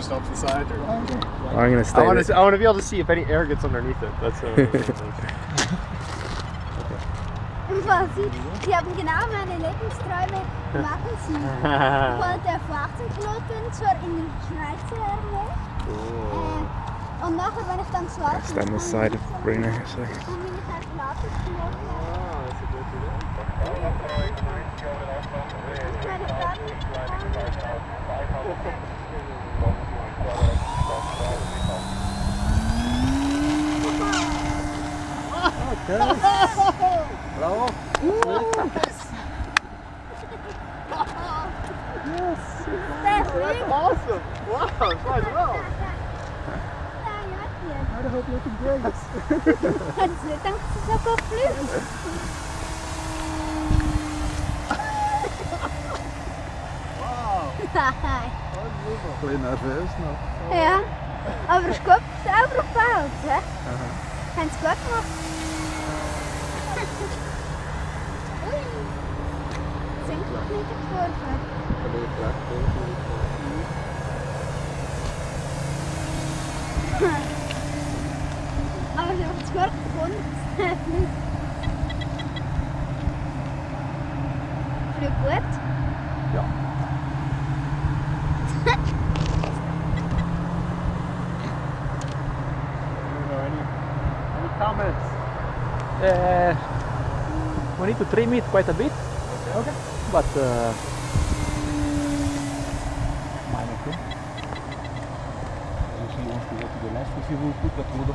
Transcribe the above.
just off the side. Or... I'm gonna stay. I want to be able to see if any air gets underneath it. That's Im Prinzip, die haben genau meine Lebensträume machen sie. Ich wollte Fahrzeugpilot werden, zwar in den Schweizer Armee. Und nachher, wenn ich dann zu alt Stand this side of Bruno actually. dann bin ich halt Pilotenpilot werden. Ich werde Bravo. Awesome. Wow, that flies well. I hope you can great. Het is niet dat ze zo goed vliegt. Wow. Unbelievable. Beetje nerveus nog. Ja, aber es geht selber gebaut, hè? Haben sie gut gemacht. Ui, sind noch nicht die Kurve. Aber sie haben es gut gefunden. Fliegt gut? Ja. Any comments? We need to trim it quite a bit. Okay. But minor thing. If you want to go to the left, if you will put that wood